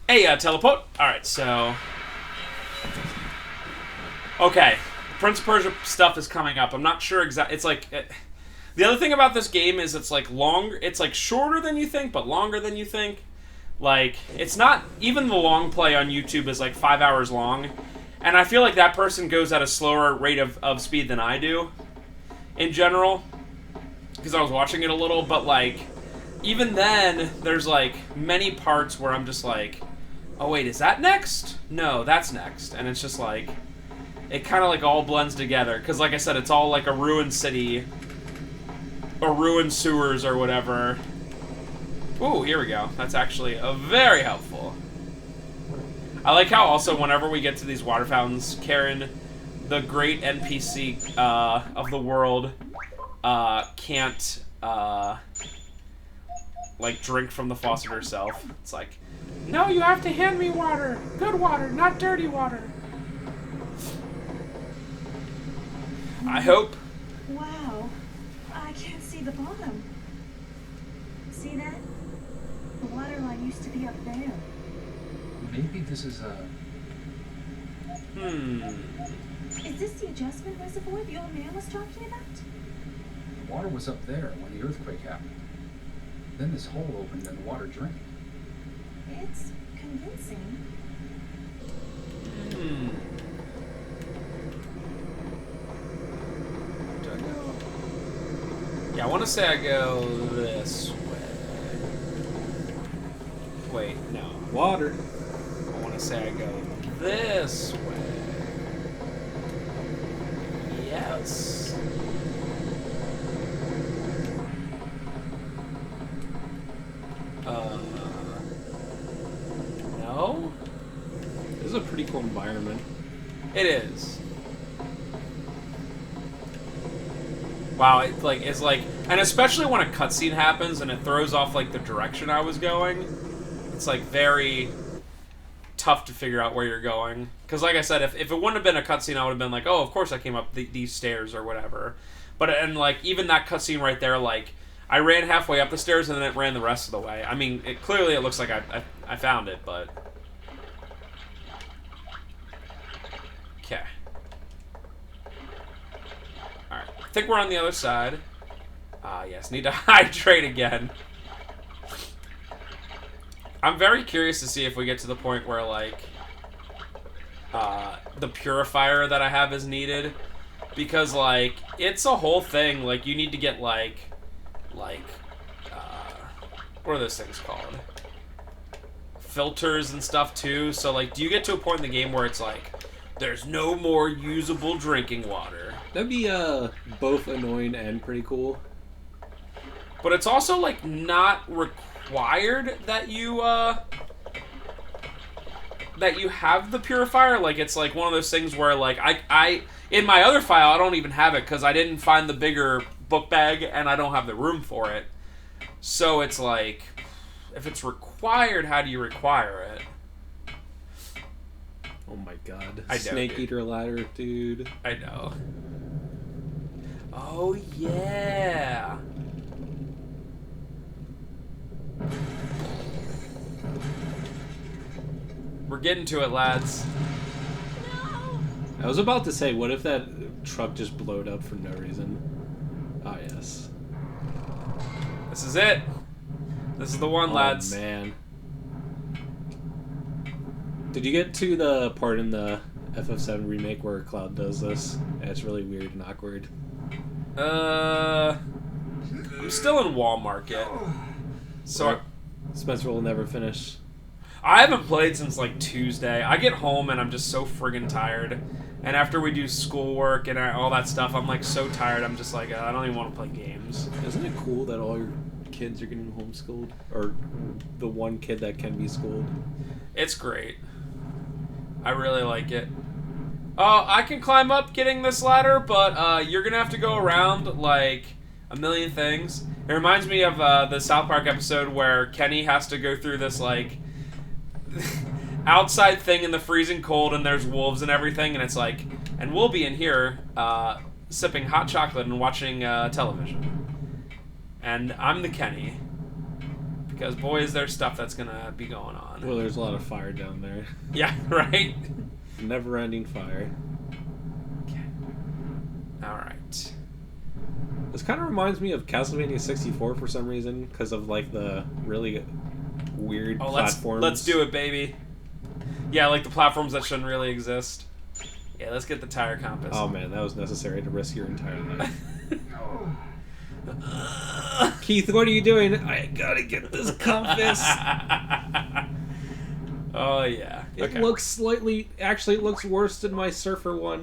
Hey, teleport. Alright, so... Okay. Prince of Persia stuff is coming up. I'm not sure exactly... It's like... The other thing about this game is it's like longer... It's like shorter than you think, but longer than you think. Like, it's not... Even the long play on YouTube is like 5 hours long. And I feel like that person goes at a slower rate of speed than I do. In general. Because I was watching it a little, but like... Even then, there's like many parts where I'm just like... Oh wait, is that next? No, that's next. And it's just like... It kind of like all blends together. Because like I said, it's all like a ruined city. Or ruined sewers or whatever. Ooh, here we go. That's actually very helpful. I like how also whenever we get to these water fountains, Karen, the great NPC of the world, can't like drink from the faucet herself. It's like, no, you have to hand me water. Good water, not dirty water. I hope. Wow, I can't see the bottom. See that? The water line used to be up there. Maybe this is a... Is this the adjustment reservoir the old man was talking about? The water was up there when the earthquake happened. Then this hole opened and the water drained. It's convincing. Do I go? Yeah, I want to say I go this way. Wait, no. Water. I want to say I go this way. Yes. No? This is a pretty cool environment. It is. Wow, it's like, and especially when a cutscene happens and it throws off like the direction I was going, it's like very tough to figure out where you're going. Because like I said, if it wouldn't have been a cutscene, I would have been like, oh, of course I came up these stairs or whatever. But and like even that cutscene right there, like I ran halfway up the stairs and then it ran the rest of the way. I mean, clearly it looks like I found it, but okay. Alright, I think we're on the other side. Yes, need to hydrate again. I'm very curious to see if we get to the point where, like, the purifier that I have is needed. Because, like, it's a whole thing. Like, you need to get, what are those things called? Filters and stuff, too. So, like, do you get to a point in the game where it's like, there's no more usable drinking water? That'd be both annoying and pretty cool. But it's also like not required that you have the purifier. Like it's like one of those things where like I in my other file I don't even have it because I didn't find the bigger book bag and I don't have the room for it. So it's like if it's required, how do you require it? Oh my god. I know, Snake dude. Eater ladder, dude. I know. Oh yeah. We're getting to it, lads. I was about to say, what if that truck just blowed up for no reason? Ah, yes. This is it. This is the one, lads. Oh, man. Did you get to the part in the FF7 remake where Cloud does this? And it's really weird and awkward. I'm still in Woolmarket. So Spencer will never finish. I haven't played since like Tuesday. I get home and I'm just so friggin' tired. And after we do schoolwork and all that stuff, I'm like so tired. I'm just like, I don't even want to play games. Isn't it cool that all your kids are getting homeschooled? Or the one kid that can be schooled? It's great. I really like it. I can climb up getting this ladder, but you're gonna have to go around like a million things. It reminds me of the South Park episode where Kenny has to go through this like outside thing in the freezing cold and there's wolves and everything, and it's like, and we'll be in here sipping hot chocolate and watching television. And I'm the Kenny. because boy, is there stuff that's gonna be going on. Well, there's a lot of fire down there. Yeah, right? Never-ending fire. Okay. Alright. This kind of reminds me of Castlevania 64 for some reason, because of, like, the really weird platforms. Let's do it, baby. Yeah, like the platforms that shouldn't really exist. Yeah, let's get the tire compass. Oh, man, that was necessary to risk your entire life. Keith, what are you doing? I gotta get this compass. Oh, yeah. It looks slightly... Actually, it looks worse than my Surfer one.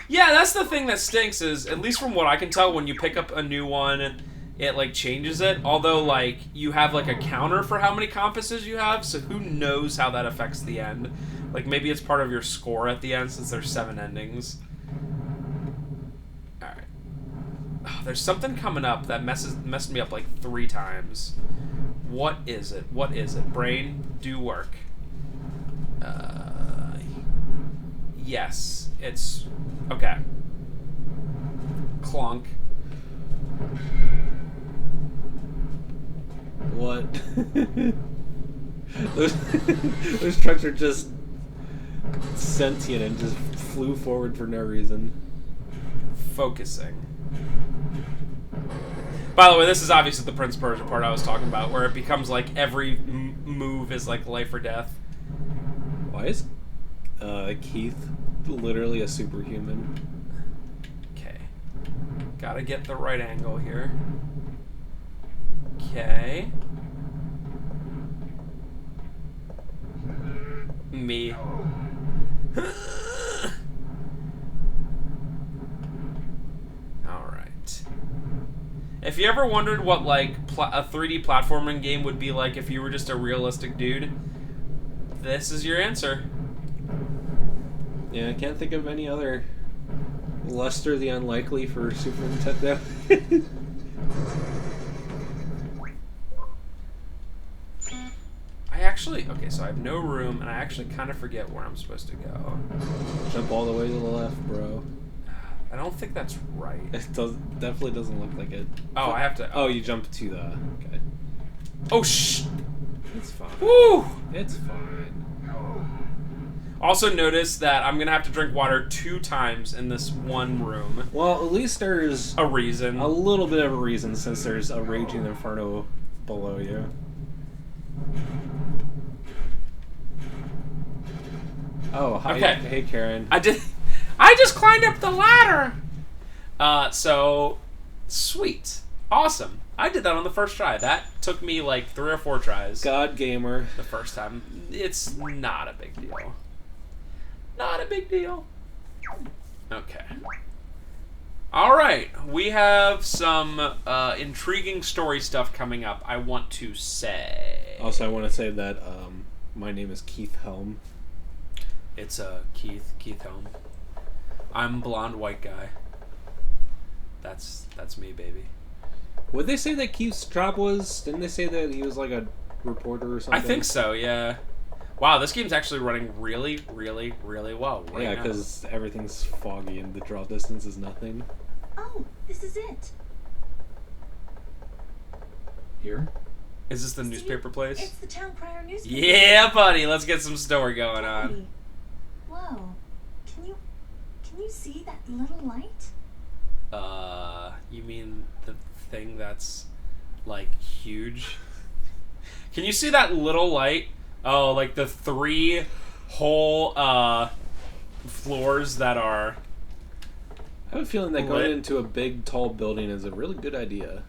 Yeah, that's the thing that stinks is, at least from what I can tell, when you pick up a new one, it, like, changes it. Although, like, you have, like, a counter for how many compasses you have, so who knows how that affects the end. Like, maybe it's part of your score at the end, since there's 7 endings. Alright. Oh, there's something coming up that messed me up, like, 3 times. What is it? What is it? Brain, do work. Yes, it's... Okay. Clunk. What? those trucks are just sentient and just flew forward for no reason. Focusing. By the way, this is obviously the Prince of Persia part I was talking about, where it becomes like every move is like life or death. Why is Keith literally a superhuman? Okay. Gotta get the right angle here. Okay. Me. Alright. If you ever wondered what, like, a 3D platforming game would be like if you were just a realistic dude, this is your answer. Yeah, I can't think of any other Lester the Unlikely for Super Nintendo. Okay, so I have no room, and I actually kind of forget where I'm supposed to go. Jump all the way to the left, bro. I don't think that's right. It definitely doesn't look like it. Oh, I have to... Oh, you jump to the... Okay. Oh, shh! It's fine. Woo! It's fine. Also notice that I'm going to have to drink water 2 times in this one room. Well, at least there's... A reason. A little bit of a reason, since there's a raging inferno below you. Oh, hi. Okay. Hey, Karen. I just climbed up the ladder! So, sweet. Awesome. I did that on the first try. That took me like 3 or 4 tries. God gamer. The first time. It's not a big deal. Not a big deal. Okay. Alright. We have some intriguing story stuff coming up, I want to say. Also, I want to say that my name is Keith Helm. It's Keith Helm. I'm blonde white guy. That's me, baby. Would they say that Keith's job was? Didn't they say that he was like a reporter or something? I think so. Yeah. Wow, this game's actually running really, really, really well. Right yeah, because everything's foggy and the draw distance is nothing. Oh, this is it. Here? Is this the newspaper place? It's the town crier newspaper. Yeah, buddy. Let's get some story going on. Whoa. Can you see that little light? You mean the thing that's like huge? Can you see that little light? Oh, like the 3 whole floors that are... I have a feeling that going into a big, tall building is a really good idea.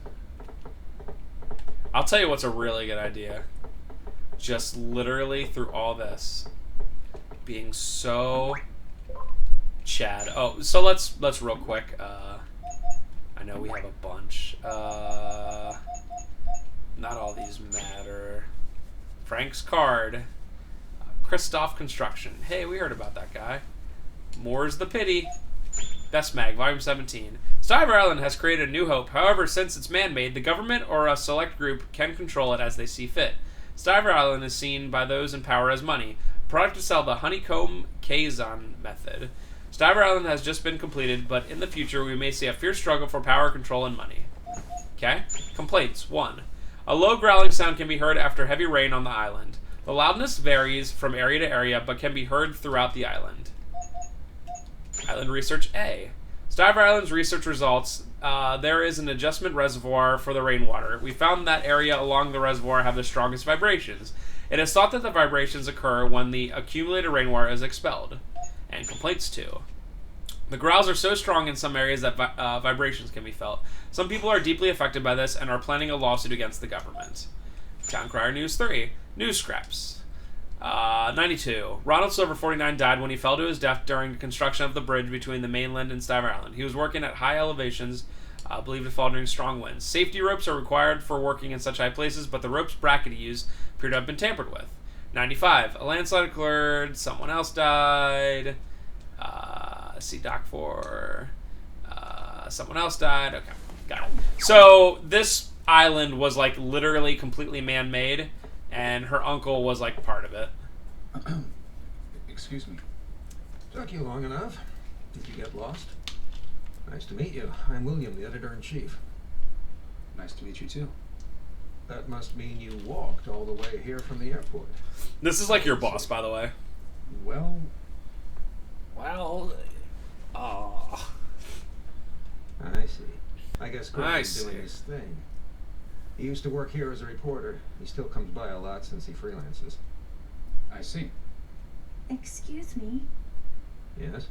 I'll tell you what's a really good idea. Just literally through all this being so Chad. Oh, so let's real quick. I know we have a bunch. Not all these matter. Frank's card. Christoph Construction. Hey, we heard about that guy. More's the pity. Best Mag, Volume 17. Stiver Island has created a new hope. However, since it's man-made, the government or a select group can control it as they see fit. Stiver Island is seen by those in power as money. A product to sell the honeycomb Kazan method. Stiver Island has just been completed, but in the future we may see a fierce struggle for power, control, and money. Okay? Complaints. 1. A low growling sound can be heard after heavy rain on the island. The loudness varies from area to area, but can be heard throughout the island. Island Research A. Stiver Island's research results. There is an adjustment reservoir for the rainwater. We found that area along the reservoir have the strongest vibrations. It is thought that the vibrations occur when the accumulated rainwater is expelled. And complaints too. The growls are so strong in some areas that vibrations can be felt. Some people are deeply affected by this and are planning a lawsuit against the government. Town Crier News 3. News scraps. 92. Ronald Silver, 49, died when he fell to his death during the construction of the bridge between the mainland and Stiver Island. He was working at high elevations, believed to fall during strong winds. Safety ropes are required for working in such high places, but the rope's bracket he used appeared to have been tampered with. 95. A landslide occurred. Someone else died. See Doc 4. Someone else died. Okay, got it. So this island was like literally completely man-made, and her uncle was like part of it. Excuse me. Took you long enough. Did you get lost? Nice to meet you. I'm William, the editor-in-chief. Nice to meet you too. That must mean you walked all the way here from the airport. This is like your boss, by the way. Well, Oh. I see. I guess I Gordon's see. doing his thing. He used to work here as a reporter. He still comes by a lot since he freelances. I see. Excuse me. Yes?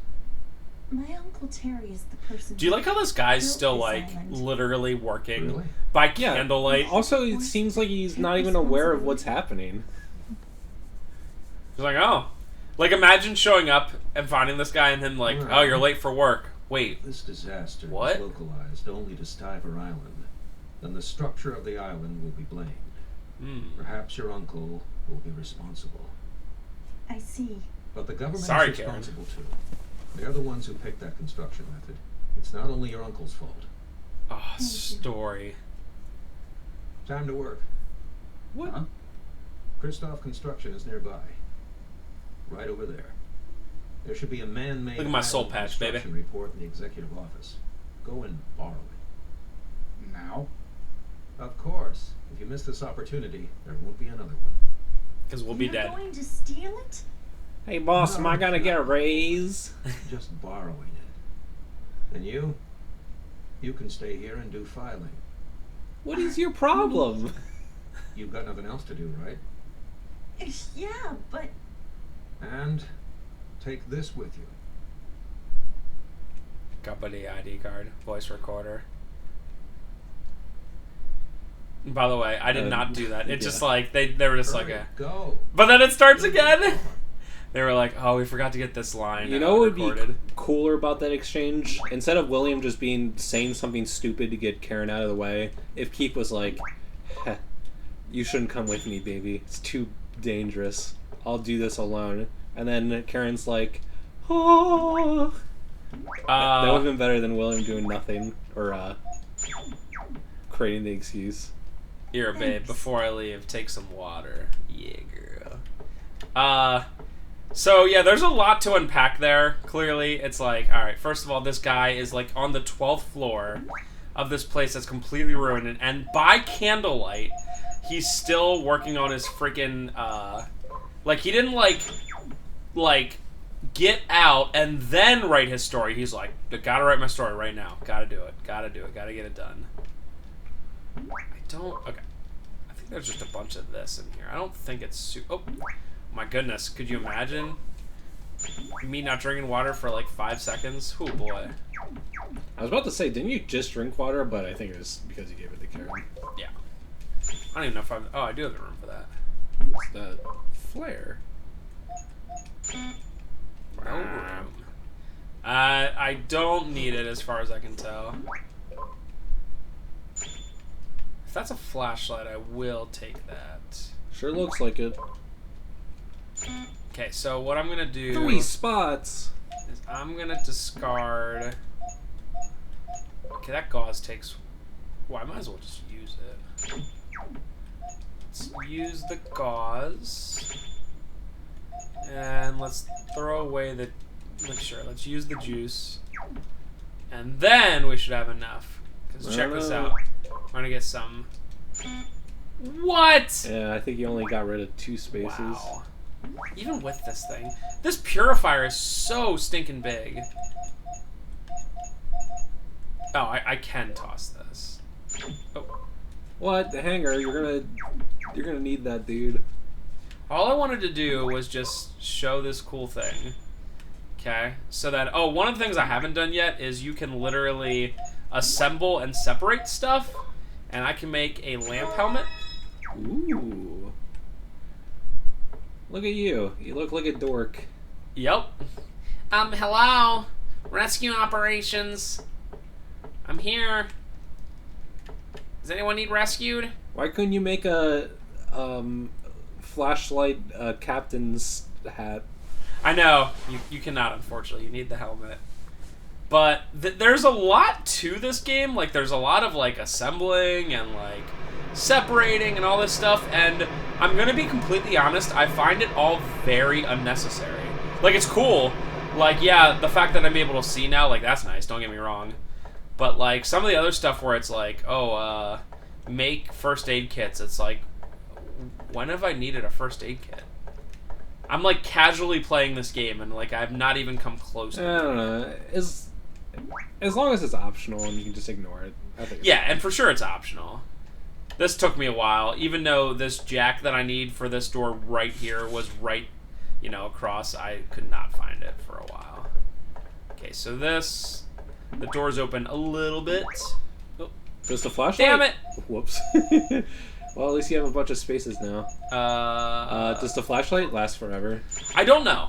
My Uncle Terry is the person. Do you like how this guy's built still this like island. literally working Really? by Yeah. candlelight? Also, it seems like he's not even aware of what's happening. He's like, oh. Like, imagine showing up and finding this guy and him like, oh, you're late for work. Wait. This disaster What? is localized only to Stiver Island. Then the structure of the island will be blamed. Perhaps your uncle will be responsible. I see. But the government Sorry, is Karen. responsible too. They're the ones who picked that construction method. It's not only your uncle's fault. Oh, story. Time to work. What? Huh? Christoph Construction is nearby. Right over there. There should be a man-made Look at my soul island patch, baby. construction report in the executive office. Go and borrow it. Now? Of course. If you miss this opportunity, there won't be another one. Because we'll be You're dead. going to steal it? Hey, boss, am I gonna get a raise? Just borrowing it. And you? You can stay here and do filing. What is your problem? You've got nothing else to do, right? Yeah, but And take this with you. Company ID card, voice recorder. By the way, I did not do that. It just like they were just like Hurry, a. go. But then it starts again. They were like, "Oh, we forgot to get this line." You know what would be recorded." cooler about that exchange? Instead of William just saying something stupid to get Karen out of the way, if Keith was like, "Heh, you shouldn't come with me, baby. It's too dangerous. I'll do this alone." And then Karen's like, "Oh." That would have been better than William doing nothing or creating the excuse. Here, babe. Before I leave, take some water. Yeah, girl. So yeah, there's a lot to unpack there. Clearly, it's like, all right. First of all, this guy is like on the 12th floor of this place that's completely ruined, and by candlelight, he's still working on his freaking. Like he didn't like get out and then write his story. He's like, I gotta write my story right now. Gotta do it. Gotta get it done. Okay. I think there's just a bunch of this in here. I don't think it's oh my goodness. Could you imagine me not drinking water for like 5 seconds? Oh boy. I was about to say, didn't you just drink water? But I think it was because you gave it to Karen. Yeah. I don't even know if I'm. Oh, I do have the room for that. What's that? Flare. No room. I don't need it as far as I can tell. If that's a flashlight, I will take that. Sure looks like it. Okay, so what I'm gonna do 3 spots. is I'm gonna discard. Okay, that gauze takes. Well, I might as well just use it. Let's use the gauze. And let's throw away the. Let's use the juice. And then we should have enough. Because check this out. We're gonna get some What? Yeah, I think you only got rid of 2 spaces. Wow. Even with this thing. This purifier is so stinking big. Oh, I can toss this. Oh. What? The hanger? You're gonna need that, dude. All I wanted to do was just show this cool thing. Okay? So that... Oh, one of the things I haven't done yet is you can literally assemble and separate stuff. And I can make a lamp helmet. Ooh. Look at you. You look like a dork. Yep. Hello? Rescue operations. I'm here. Does anyone need rescued? Why couldn't you make a flashlight captain's hat? I know. You cannot, unfortunately. You need the helmet. But there's a lot to this game. Like, there's a lot of, like, assembling and, like, separating and all this stuff. And I'm going to be completely honest. I find it all very unnecessary. Like, it's cool. Like, yeah, the fact that I'm able to see now, like, that's nice. Don't get me wrong. But, like, some of the other stuff where it's like, oh, make first aid kits. It's like, when have I needed a first aid kit? I'm, like, casually playing this game, and, like, I've not even come close to it. I don't know. As long as it's optional and you can just ignore it, I think. Yeah, and for sure it's optional. This took me a while, even though this jack that I need for this door right here was right, you know, across. I could not find it for a while. Okay, so this... The door's open a little bit. Oh. Just a flashlight? Damn it! Whoops. Well, at least you have a bunch of spaces now. Does the flashlight last forever? I don't know.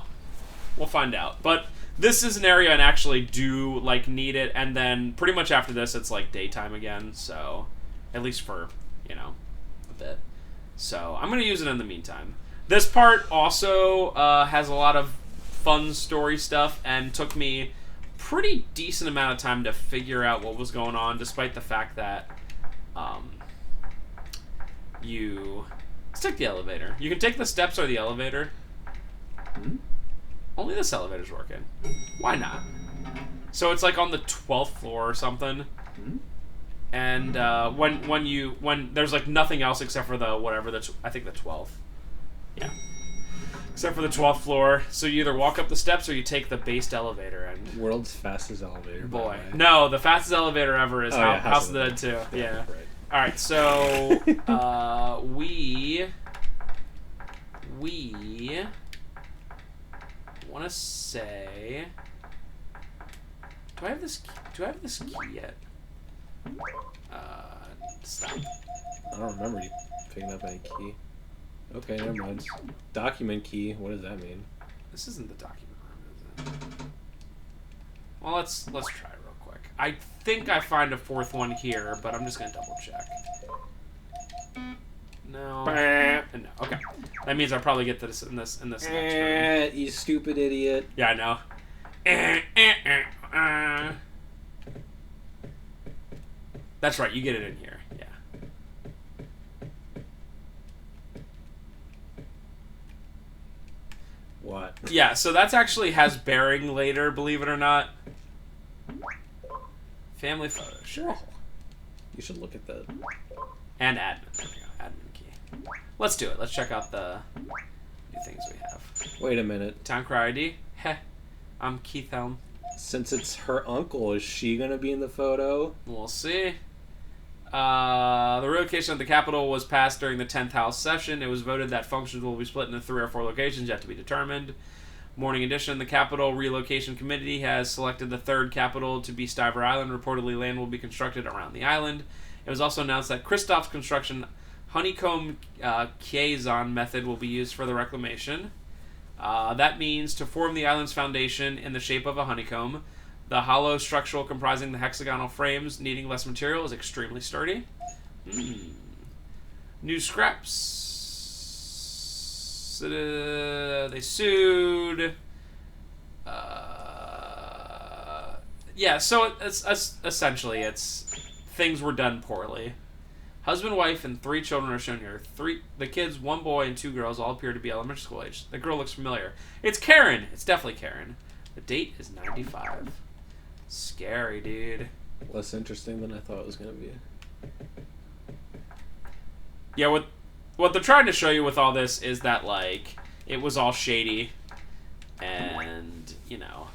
We'll find out. But this is an area I actually do, like, need it. And then pretty much after this, it's, like, daytime again. So, at least for, you know, a bit. So, I'm going to use it in the meantime. This part also has a lot of fun story stuff and took me pretty decent amount of time to figure out what was going on, despite the fact that let's take the elevator. You can take the steps or the elevator. Hmm? Only this elevator's working. Why not? So it's like on the 12th floor or something. Hmm? And when there's like nothing else except for I think the 12th. Yeah. Except for the 12th floor. So you either walk up the steps or you take the based elevator. And World's fastest elevator. boy, no, the fastest elevator ever is House of the Dead 2. Yeah. Right. All right, so we want to say, do I have this key yet? Stop. I don't remember you picking up any key. Okay, never mind. Document key. What does that mean? This isn't the document room, is it? Well, let's try real quick. I think I find a fourth one here, but I'm just gonna double check. No. No. Okay. That means I'll probably get this in this next room. You stupid idiot. Yeah, I know. That's right. You get it in here. Yeah. What? Yeah. So that's actually has bearing later. Believe it or not. Family photo. Sure. You should look at that. And admin. There we go. Admin key. Let's do it. Let's check out the new things we have. Wait a minute. Town Crier ID. Heh. I'm Keith Helm. Since it's her uncle, is she gonna be in the photo? We'll see. The relocation of the Capitol was passed during the 10th House session. It was voted that functions will be split into 3 or 4 locations, yet to be determined. Morning edition, the Capitol Relocation Committee has selected the 3rd Capitol to be Stiver Island. Reportedly, land will be constructed around the island. It was also announced that Kristoff's construction honeycomb Chiazon method will be used for the reclamation. That means to form the island's foundation in the shape of a honeycomb. The hollow structural comprising the hexagonal frames needing less material is extremely sturdy. New scraps. They sued. Yeah, so it's essentially things were done poorly. Husband, wife, and 3 children are shown here. The kids, 1 boy and 2 girls, all appear to be elementary school age. The girl looks familiar. It's Karen. It's definitely Karen. The date is 95. Scary, dude. Less interesting than I thought it was gonna be. Yeah, what they're trying to show you with all this is that, like, it was all shady. And, you know.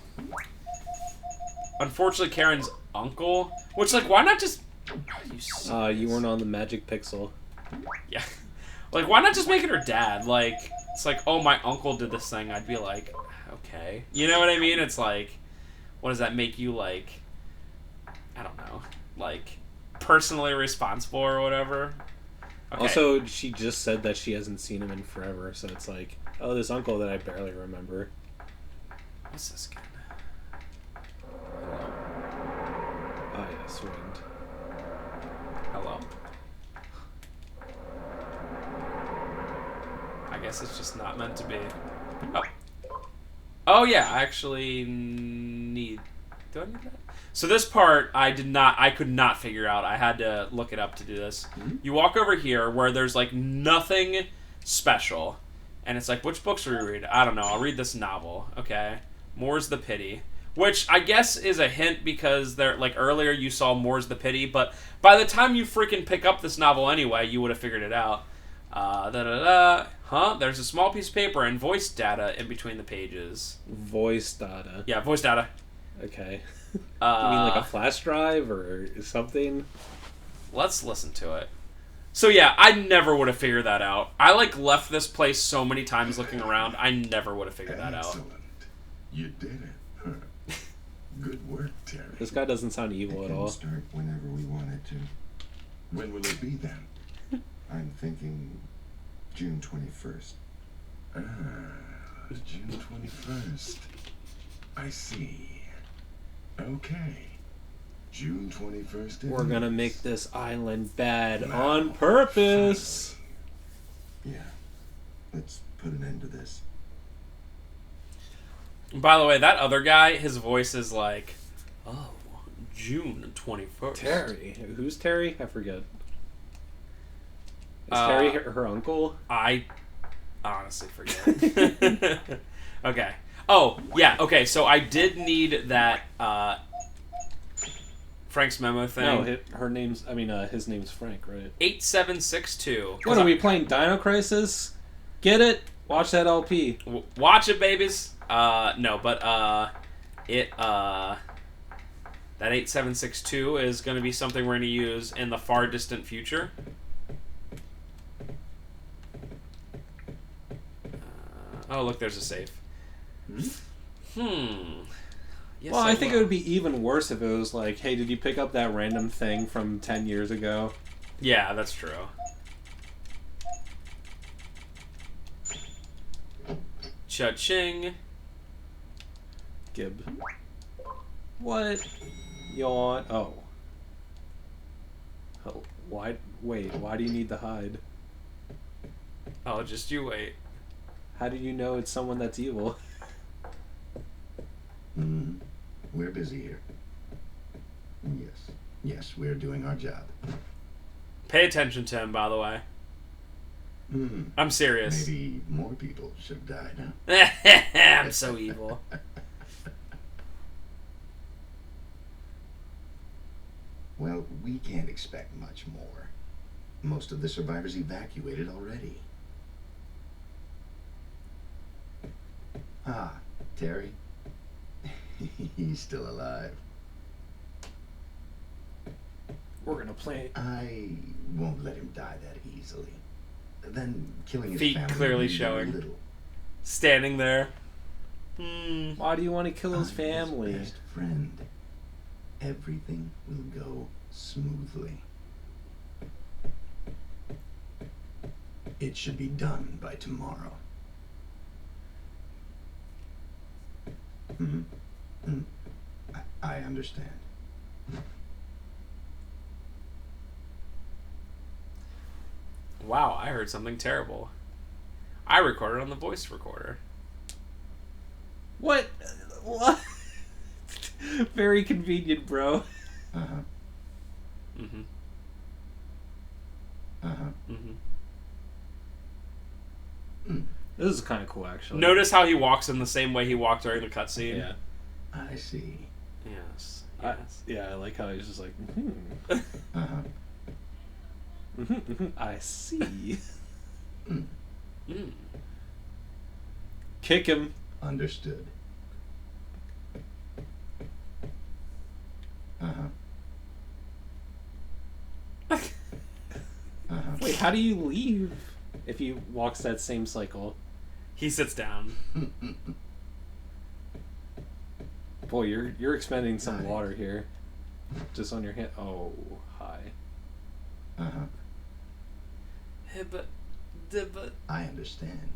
Unfortunately, Karen's uncle... Which, like, why not just... You weren't on the magic pixel. Yeah. Like, why not just make it her dad? Like, it's like, oh, my uncle did this thing. I'd be like, okay. You know what I mean? It's like, what does that make you, like... I don't know. Like, personally responsible or whatever? Okay. Also, she just said that she hasn't seen him in forever, so it's like, oh, this uncle that I barely remember. What's this again? Oh, yes, wind. Hello. I guess it's just not meant to be. Oh. Oh, yeah, I actually need... Do I need that? So this part, I could not figure out. I had to look it up to do this. Mm-hmm. You walk over here where there's, like, nothing special. And it's like, which books do we read? I don't know. I'll read this novel. Okay. More's the Pity. Which I guess is a hint because they're like earlier you saw More's the Pity, but by the time you freaking pick up this novel anyway, you would have figured it out. There's a small piece of paper and voice data in between the pages. Voice data. Yeah, voice data. Okay. You mean like a flash drive or something? Let's listen to it. So yeah, I never would have figured that out. I like left this place so many times looking around. I never would have figured that out. Excellent. You did it. Huh. Good work, Terry. This guy doesn't sound It evil at can all. start whenever we wanted to. When will it be then? I'm thinking June 21st. June 21st. I see. Okay. June 21st. We're it gonna is. make this island bad Now, on purpose. Yeah. Let's put an end to this. By the way, that other guy, his voice is like, oh, June 21st. Terry. Who's Terry? I forget. Is Terry her uncle? I honestly forget. Okay. Oh, yeah, okay, so I did need that Frank's memo thing. No, his name's Frank, right? 8762. What, are we playing Dino Crisis? Get it? Watch that LP. Watch it, babies. No, but, that 8762 is going to be something we're going to use in the far distant future. Oh, look, there's a safe. Yes, Well, I think it would be even worse if it was like, hey, did you pick up that random thing from 10 years ago? Yeah, that's true. Cha-ching. Gib. What? Yawn. Oh. Oh. Why? Wait, why do you need the hide? Oh, just you wait. How do you know it's someone that's evil? We're busy here. Yes. Yes, we're doing our job. Pay attention to him, by the way. I'm serious. Maybe more people should have died, huh? I'm so evil. Well, we can't expect much more. Most of the survivors evacuated already. Ah, Terry. He's still alive. We're gonna play. I won't let him die that easily. Then killing his Feet family clearly would be showing. little. Standing there. Why do you want to kill his I'm family? His best friend. Everything will go smoothly. It should be done by tomorrow. I understand. Wow, I heard something terrible. I recorded on the voice recorder. What? What? Very convenient, bro. Uh-huh. Mm-hmm. Uh-huh. Mm-hmm. This is kind of cool, actually. Notice how he walks in the same way he walked during the cutscene? Yeah. I see. Yes. Yes. Yeah, I like how he's just like, Uh-huh. I see. Mm. Kick him. Understood. Uh-huh. Uh-huh. Wait, how do you leave if he walks that same cycle? He sits down. Boy, you're expending some Right. water here. Just on your hand. Oh, hi. Uh-huh. Hey, but I understand.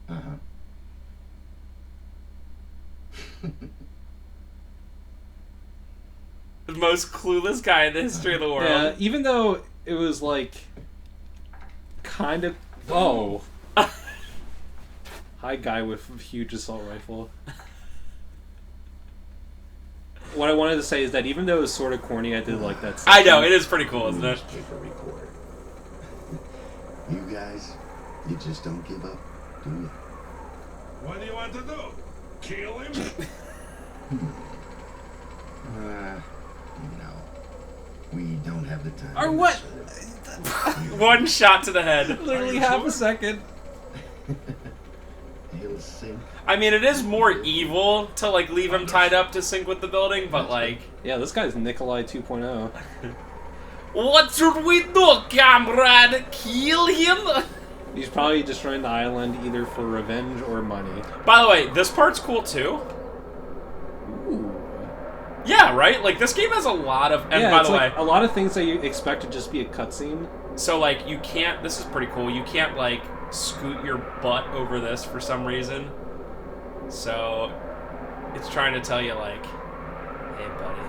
Uh-huh. the most clueless guy in the history of the world. Yeah, even though it was like kind of. Oh. Hi, guy with a huge assault rifle. What I wanted to say is that even though it was sort of corny, I did like that. I know, it is pretty cool, isn't it? Newspaper reporter. You guys, you just don't give up, do you? What do you want to do? Kill him? No. We don't have the time. Or what? One shot to the head. Literally half a second. He'll sink. I mean, it is more evil to, like, leave him tied up to sync with the building, but, like... Yeah, this guy's Nikolai 2.0. What should we do, comrade? Kill him? He's probably destroying the island either for revenge or money. By the way, this part's cool, too. Ooh. Yeah, right? Like, this game has a lot of... And Yeah, by it's the like way... a lot of things that you expect to just be a cutscene. So, like, you can't... This is pretty cool. You can't, like, scoot your butt over this for some reason. So, it's trying to tell you, like, hey, buddy.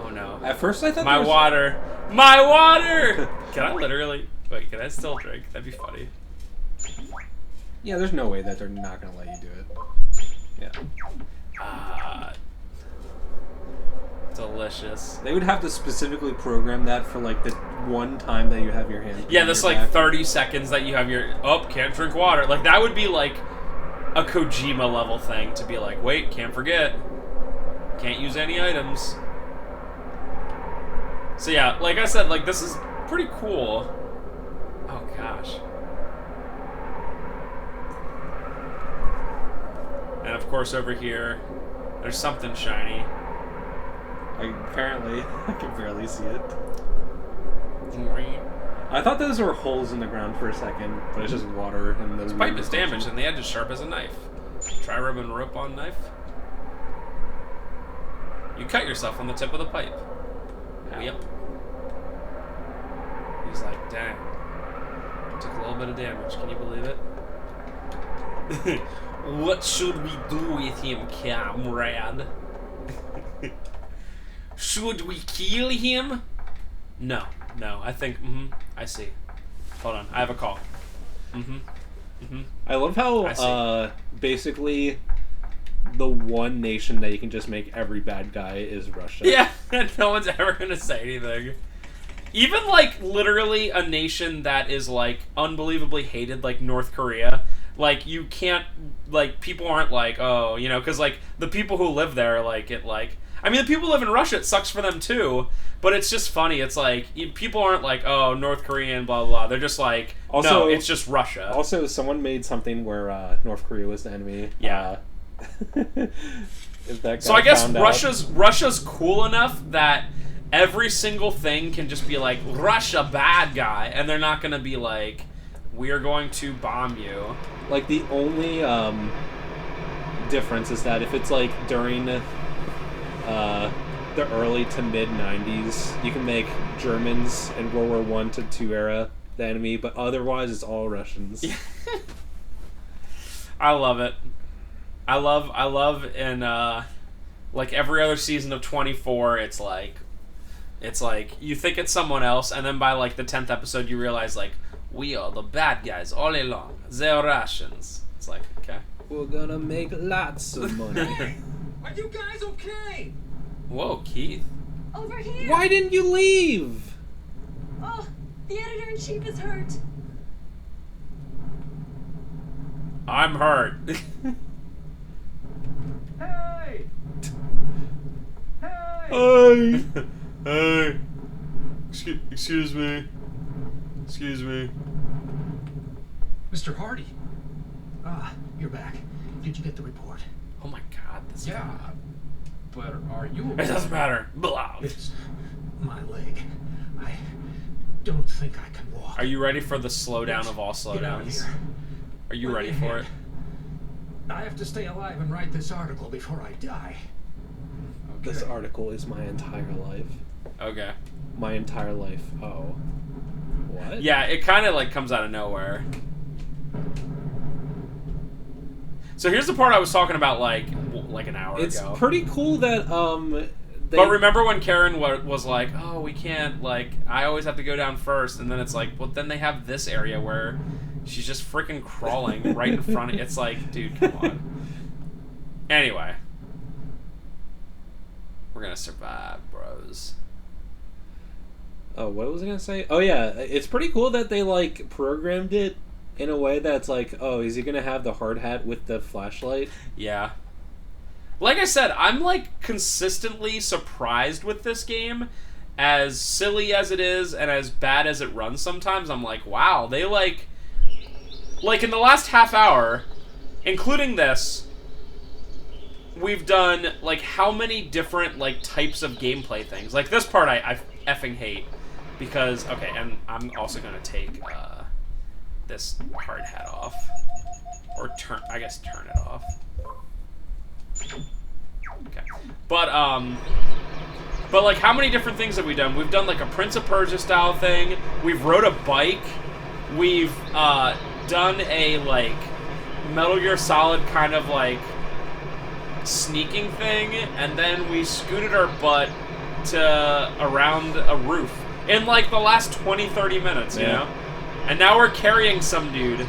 Oh, no. At first I thought My there was... water. My water! Can I literally... Wait, can I still drink? That'd be funny. Yeah, there's no way that they're not going to let you do it. Yeah. Delicious. They would have to specifically program that for, like, the one time that you have your hand. Yeah, behind this, your like, back. 30 seconds that you have your... Oh, can't drink water. Like, that would be, like, a Kojima level thing to be like, wait, can't forget. Can't use any items. So, yeah, like I said, like, this is pretty cool. Oh, gosh. And, of course, over here, there's something shiny. Apparently, I can barely see it. I thought those were holes in the ground for a second, but it's just water and This pipe is damaged and the edge is sharp as a knife. Try rubbing rope on knife. You cut yourself on the tip of the pipe. Ow. Yep. He's like, dang. Took a little bit of damage. Can you believe it? What should we do with him, comrade? Should we kill him? No. No, I think, I see. Hold on, I have a call. I love how, basically, the one nation that you can just make every bad guy is Russia. Yeah, no one's ever gonna say anything. Even, like, literally a nation that is, like, unbelievably hated, like North Korea, like, you can't, like, people aren't like, oh, you know, because, like, the people who live there, like, it, like, I mean, the people who live in Russia, it sucks for them, too, but it's just funny. It's like, people aren't like, oh, North Korean, blah, blah, blah. They're just like, Also, no, it's just Russia. Also, someone made something where North Korea was the enemy. Yeah. If that guy So I guess found out- Russia's cool enough that every single thing can just be like, Russia, bad guy, and they're not going to be like, we're going to bomb you. Like, the only difference is that if it's, like, during the early to mid-90s, you can make Germans in World War I to II era the enemy, but otherwise it's all Russians. I love it. I love in, like, every other season of 24, it's like, you think it's someone else, and then by, like, the 10th episode, you realize, like, we are the bad guys all along. They're Russians. It's like, okay. We're gonna make lots of money. Are you guys okay? Whoa, Keith. Over here! Why didn't you leave? Oh, the editor-in-chief is hurt. I'm hurt. Hey! Hey! Hey. Hey. Excuse me. Excuse me. Mr. Hardy. Ah, you're back. Did you get the report? Oh my god. This Yeah, but are you? It doesn't matter. Blah. It's my leg. I don't think I can walk. Are you ready for the slowdown of all Get out of slowdowns? here. Are you Let ready me for in. it? I have to stay alive and write this article before I die. This article is my entire life. Okay. My entire life. Oh. What? Yeah, it kind of like comes out of nowhere. So here's the part I was talking about like an hour It's ago. pretty cool that they, But remember when Karen was like, "Oh, we can't, like, I always have to go down first," and then it's like, well, then they have this area where she's just freaking crawling right in front of. It's like, dude, come on. Anyway, we're gonna survive, bros. Oh, what was I gonna say? Oh yeah, it's pretty cool that they like programmed it in a way that's like, oh, is he gonna have the hard hat with the flashlight? Yeah. Like I said, I'm like consistently surprised with this game. As silly as it is and as bad as it runs sometimes, I'm like, wow, they like in the last half hour, including this, we've done like how many different like types of gameplay things. Like this part I effing hate because, okay, and I'm also gonna take this hard hat off. Or turn it off. Okay. But like how many different things have we done? We've done like a Prince of Persia style thing. We've rode a bike. We've done a like Metal Gear Solid kind of like sneaking thing, and then we scooted our butt to around a roof in like the last 20-30 minutes, you know? And now we're carrying some dude,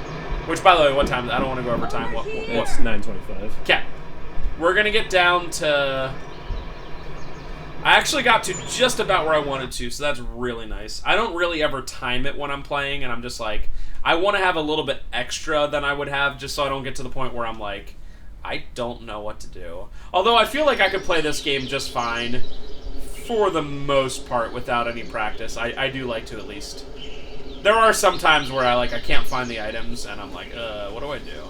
which by the way, what time? I don't want to go over time. What? It's 9:25. Okay. We're gonna get down to... I actually got to just about where I wanted to, so that's really nice. I don't really ever time it when I'm playing, and I'm just like, I want to have a little bit extra than I would have, just so I don't get to the point where I'm like, I don't know what to do. Although I feel like I could play this game just fine, for the most part, without any practice. I do like to at least. There are some times where I can't find the items, and I'm like, what do I do?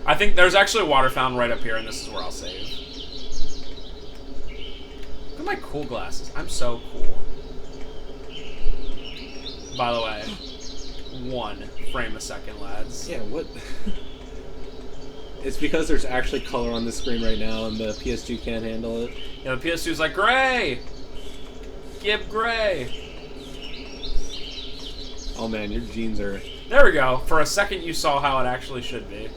I think there's actually a water fountain right up here, and this is where I'll save. Look at my cool glasses. I'm so cool. By the way, 1 frame a second, lads. Yeah, what? It's because there's actually color on the screen right now, and the PS2 can't handle it. Yeah, the PS2's like, gray! Give gray! Oh man, your jeans are... There we go. For a second you saw how it actually should be.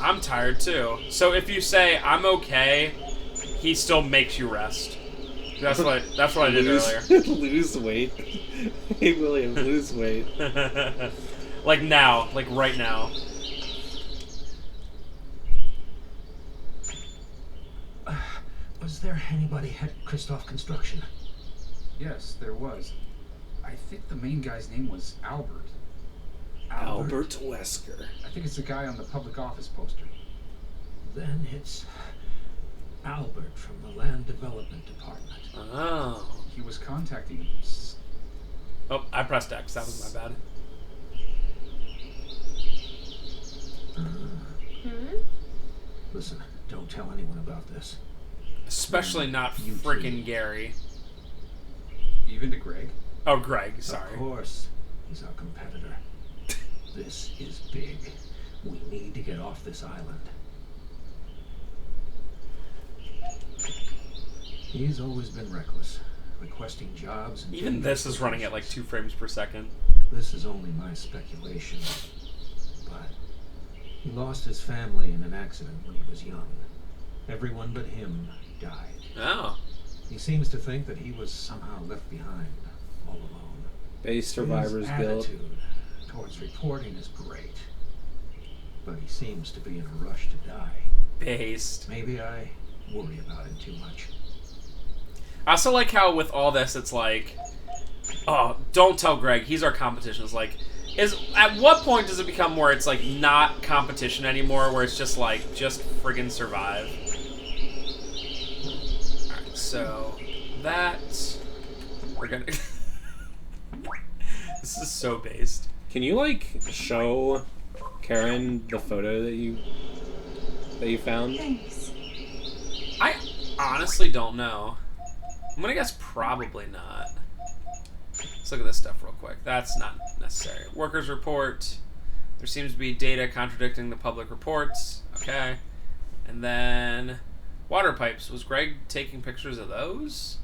I'm tired too. So if you say, I'm okay, he still makes you rest. That's what I did earlier. Lose weight. Hey William, lose weight. Like now. Like right now. Was there anybody at Christoph Construction? Yes, there was. I think the main guy's name was Albert. Albert Wesker. I think it's the guy on the public office poster. Then it's Albert from the Land Development Department. Oh. He was contacting Oh, I pressed X. That was my bad. Listen, don't tell anyone about this. Especially not You freaking too. Gary. even to Greg. Oh, Greg, sorry. Of course, he's our competitor. This is big. We need to get off this island. He's always been reckless, requesting jobs. And Even this is running at like 2 frames per second. This is only my speculation, but he lost his family in an accident when he was young. Everyone but him died. Oh. He seems to think that he was somehow left behind, all alone. Base survivor's His guilt. attitude towards reporting is great, but he seems to be in a rush to die. Based. Maybe I worry about him too much. I also like how with all this, it's like, oh, don't tell Greg, he's our competition. It's like, at what point does it become where it's like not competition anymore, where it's just like, just friggin' survive? Alright, so that we're gonna. This is so based. Can you like show Karen the photo that you found? Thanks. I honestly don't know. I'm gonna guess probably not. Let's look at this stuff real quick. That's not necessary. Workers report. There seems to be data contradicting the public reports. Okay. And then water pipes. Was Greg taking pictures of those?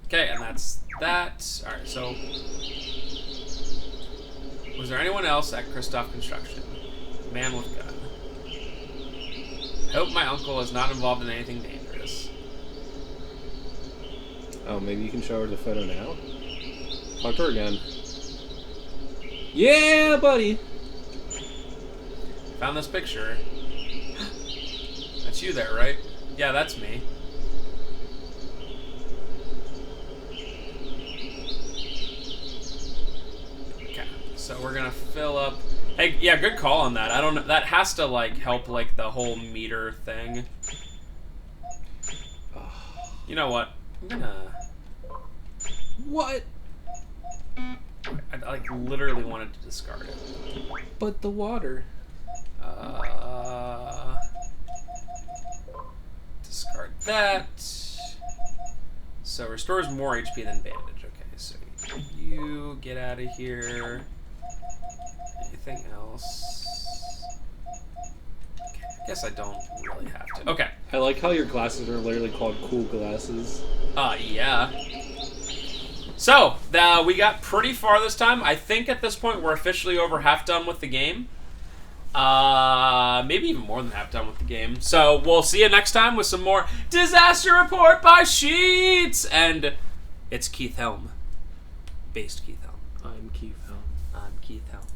Okay, and that's that. Alright, so was there anyone else at Christoph Construction? Man with gun. I hope my uncle is not involved in anything dangerous. Oh, maybe you can show her the photo now? Talk to her again. Yeah, buddy! Found this picture. That's you there, right? Yeah, that's me. Okay, so we're gonna fill up. Hey, yeah, good call on that. I don't know. That has to like help like the whole meter thing. You know what? I'm gonna. What? I like literally wanted to discard it. But the water. Discard that. So restores more HP than bandage. Okay, so you get out of here. Anything else? Okay, I guess I don't really have to. Okay. I like how your glasses are literally called cool glasses. Yeah. So, we got pretty far this time. I think at this point we're officially over half done with the game. Maybe even more than half done with the game. So, we'll see you next time with some more Disaster Report by Sheets! And it's Keith Helm. Based Keith Helm. I'm Keith Helm. I'm Keith Helm.